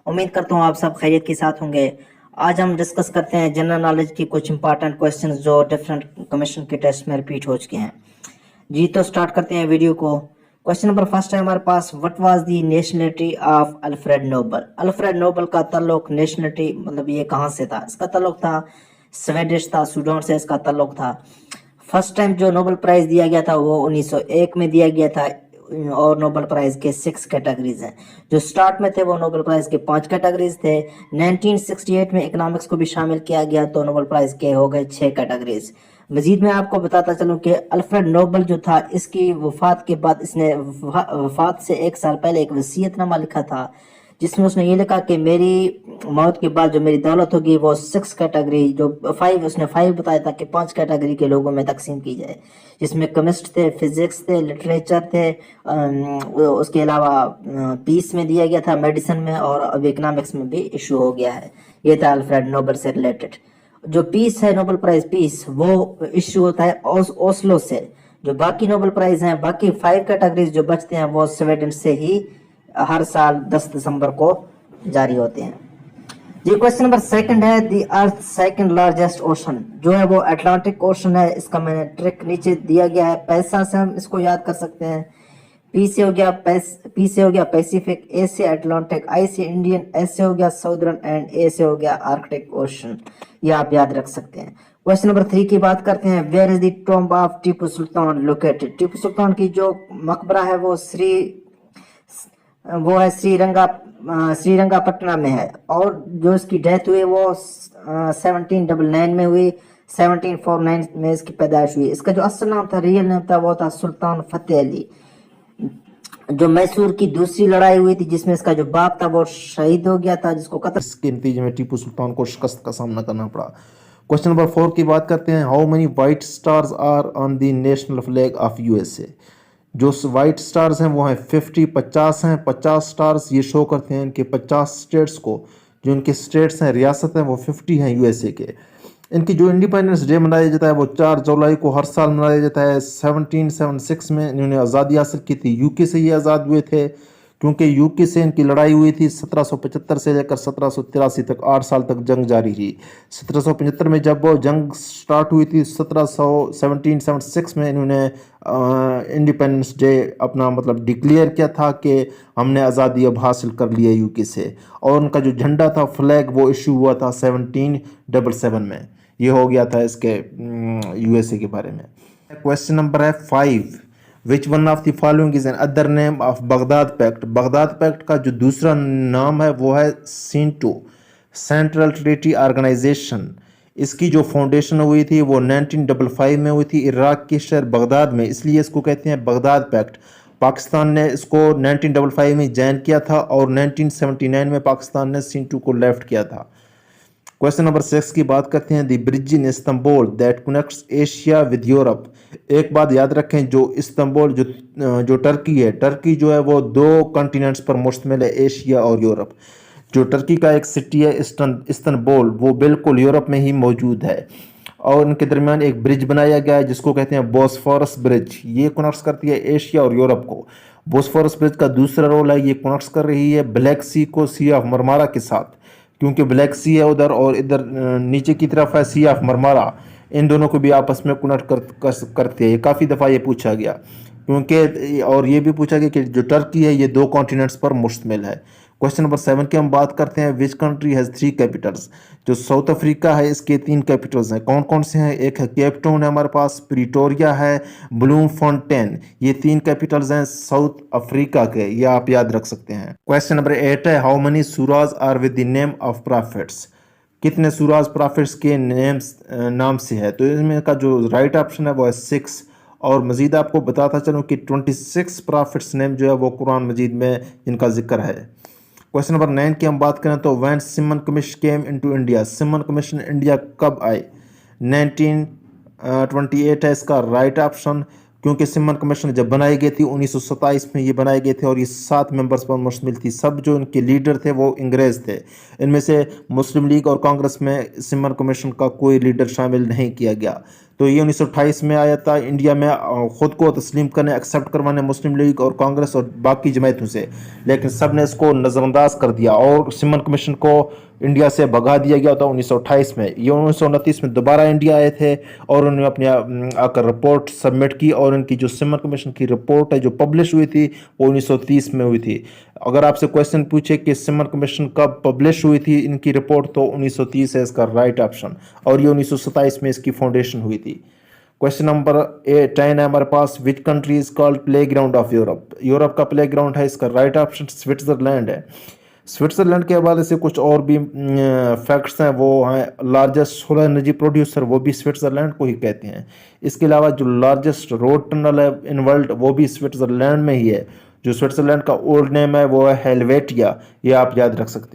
उम्मीद करता हूँ आप सब खैरियत के साथ होंगे। आज हम डिस्कस करते हैं जनरल नॉलेज की कुछ इंपॉर्टेंट क्वेश्चंस जो डिफरेंट कमीशन के टेस्ट में रिपीट हो चुके हैं। जी तो स्टार्ट करते हैं वीडियो को। क्वेश्चन नंबर फर्स्ट है हमारे पास, what was the nationality of Alfred Nobel. Alfred Nobel का ताल्लुक नेशनलिटी मतलब ये कहाँ से था? इसका ताल्लुक था स्वीडिश था, सूडान से इसका ताल्लुक था। फर्स्ट टाइम जो नोबेल प्राइज दिया गया था वो 1901 में दिया गया था और नोबेल प्राइज के 6 कैटेगरीज हैं। जो स्टार्ट में थे वो नोबेल प्राइज के 5 कैटेगरीज थे। 1968 में इकोनॉमिक्स को भी शामिल किया गया तो नोबेल प्राइज के हो गए 6 कैटेगरीज। मजीद मैं आपको बताता चलूं कि अल्फ्रेड नोबल जो था इसकी वफात के बाद इसने वफात से 1 साल पहले एक वसीयतनामा लिखा था जिसमें उसने ये लिखा कि मेरी मौत के बाद जो मेरी दौलत होगी वो 6 कैटेगरी जो 5 उसने 5 बताया था कि 5 कैटेगरी के लोगों में तकसीम की जाए, जिसमें केमिस्ट थे, फिजिक्स थे, लिटरेचर थे, उसके अलावा पीस में दिया गया था, मेडिसिन में, और अब इकोनॉमिक्स में भी इशू हो गया है। ये था अल्फ्रेड नोबल से रिलेटेड। जो पीस है नोबेल प्राइज पीस वो इशू होता है ओस्लो से। जो बाकी नोबेल प्राइज हैं, बाकी 5 कैटेगरीज जो बचते हैं वो स्वीडन से ही हर साल 10 दिसंबर को जारी होते हैं। जी क्वेश्चन नंबर सेकंड है, the earth second largest ocean जो है वो अटलांटिक ओशन है। इसका मैंने ट्रिक नीचे दिया गया है, पैसा से हम इसको याद कर सकते हैं। पी से हो गया पैसिफिक, ए से अटलांटिक, आई से इंडियन, एस से हो गया साउदर्न एंड ए से हो गया आर्कटिक ओशन। ये आप याद रख सकते हैं। क्वेश्चन नंबर 3 की बात करते हैं, where is the tomb of Tipu Sultan located. Tipu Sultan की जो मकबरा है वो है श्रीरंगापट्टनम में है, और जो इसकी डेथ हुई वो 1799 में हुई। 1749 में इसकी पैदाइश हुई। इसका जो असल नाम था, रियल नाम था, वो था सुल्तान फतेह अली। जो मैसूर की दूसरी लड़ाई हुई थी जिसमें इसका जो बाप था वो शहीद हो गया था, जिसको कत्ल इसके नतीजे में टीपू सुल्तान को शिकस्त का सामना करना पड़ा। क्वेश्चन नंबर 4 की बात करते हैं, how many white stars are on the national flag of USA. जो वाइट स्टार्स हैं वो हैं 50 हैं। 50 स्टार्स ये शो करते हैं कि 50 स्टेट्स को, जो इनके स्टेट्स हैं, रियासत हैं, वो 50 हैं यूएसए के। इनकी जो इंडिपेंडेंस डे मनाया जाता है वो 4 जुलाई को हर साल मनाया जाता है। 1776 में इन्होंने आज़ादी हासिल की थी। यूके से ये आज़ाद हुए थे, क्योंकि यूके से इनकी लड़ाई हुई थी 1775 से लेकर 1783 तक 8 साल तक जंग जारी रही। 1775 में जब वो जंग स्टार्ट हुई थी 1776 में इन्होंने इंडिपेंडेंस डे अपना मतलब डिक्लेयर किया था कि हमने आज़ादी अब हासिल कर ली है यूके से। और उनका जो झंडा था, फ्लैग, वो इशू हुआ था 1777 में। ये हो गया था इसके यूएसए के बारे में। क्वेश्चन नंबर है 5, which one of the following is an other name of Baghdad pact. Baghdad pact का जो दूसरा नाम है वो है सींटो, सेंट्रल ट्रीटी ऑर्गेनाइजेशन। इसकी जो फाउंडेशन हुई थी वो 1955 में हुई थी इराक के शहर बगदाद में, इसलिए इसको कहते हैं बगदाद पैक्ट। पाकिस्तान ने इसको 1955 में ज्वाइन किया था और 1979 में पाकिस्तान ने सींटो को लेफ्ट किया था। क्वेश्चन नंबर 6 की बात करते हैं, the bridge in Istanbul that connects Asia with Europe. एक बात याद रखें, जो इस्तांबुल जो टर्की है, टर्की जो है वो 2 कॉन्टिनेंट्स पर मुश्तमिल है, एशिया और यूरोप। जो टर्की का एक सिटी है इस्तांबुल, वो बिल्कुल यूरोप में ही मौजूद है, और इनके दरमियान एक ब्रिज बनाया गया है जिसको कहते हैं बोस्फोरस ब्रिज। ये कनेक्ट्स करती है एशिया और यूरोप को। बोस्फोरस ब्रिज का दूसरा रोल है, ये कनेक्ट्स कर रही है ब्लैक सी को सी ऑफ मरमारा के साथ, क्योंकि ब्लैक सी है उधर और इधर नीचे की तरफ है सी ऑफ मरमारा। इन दोनों को भी आपस में कनेक्ट करते हैं। ये काफ़ी दफ़ा ये पूछा गया, क्योंकि और ये भी पूछा गया कि जो टर्की है ये 2 कॉन्टिनेंट्स पर मुश्तमिल है। क्वेश्चन नंबर 7 की हम बात करते हैं, विच कंट्री हैज़ 3 कैपिटल्स। जो साउथ अफ्रीका है इसके 3 कैपिटल्स हैं। कौन कौन से हैं? एक है केप टाउन है हमारे पास, प्रिटोरिया है, ब्लूम फोंटेन। ये 3 कैपिटल्स हैं साउथ अफ्रीका के, ये आप याद रख सकते हैं। क्वेश्चन नंबर 8 है, how many surahs are with the name of prophets. कितने सूराज प्रॉफिट्स के नाम से है? तो इसमें का जो राइट ऑप्शन है वो है 6। और मज़ीद आपको बताता चलूँ कि 26 प्रॉफिट्स नेम जो है वो कुरान मजीद में इनका जिक्र है। क्वेश्चन नंबर 9 की हम बात करें तो, when Simon commission came into India. Simon commission India कब आए? 1928 है इसका राइट ऑप्शन, क्योंकि सिमन कमीशन जब बनाई गई थी 1927 में ये बनाए गए थे और ये 7 मेंबर्स पर मुश्तमिल थी। सब जो इनके लीडर थे वो अंग्रेज़ थे। इनमें से मुस्लिम लीग और कांग्रेस में सिमन कमीशन का कोई लीडर शामिल नहीं किया गया। तो ये 1928 में आया था इंडिया में खुद को तस्लीम करने एक्सेप्ट करवाने मुस्लिम लीग और कांग्रेस और बाकी जमातों से, लेकिन सब ने इसको नज़रअंदाज कर दिया और सिमन कमीशन को इंडिया से भगा दिया गया था 1928 में। ये 1929 में दोबारा इंडिया आए थे और उन्होंने अपने आकर रिपोर्ट सबमिट की और इनकी जो सिमन कमीशन की रिपोर्ट है जो पब्लिश हुई थी वो 1930 में हुई थी। अगर आपसे क्वेश्चन पूछे कि सिमन कमीशन कब पब्लिश हुई थी इनकी रिपोर्ट, तो 1930 है इसका राइट ऑप्शन, और ये 1927 में इसकी फाउंडेशन हुई थी। क्वेश्चन नंबर 10 है हमारे पास, which country is called playground of Europe. Europe का प्ले ग्राउंड है, इसका राइट ऑप्शन स्विट्जरलैंड है। स्विट्जरलैंड के हवाले से कुछ और भी फैक्ट्स हैं, वो हैं लार्जेस्ट सोलर एनर्जी प्रोड्यूसर, वो भी स्विट्जरलैंड को ही कहते हैं। इसके अलावा जो लार्जेस्ट रोड टनल है इन वर्ल्ड वो भी स्विट्जरलैंड में ही है। जो स्विट्जरलैंड का ओल्ड नेम है वो है हेलवेटिया, ये आप याद रख सकते हैं।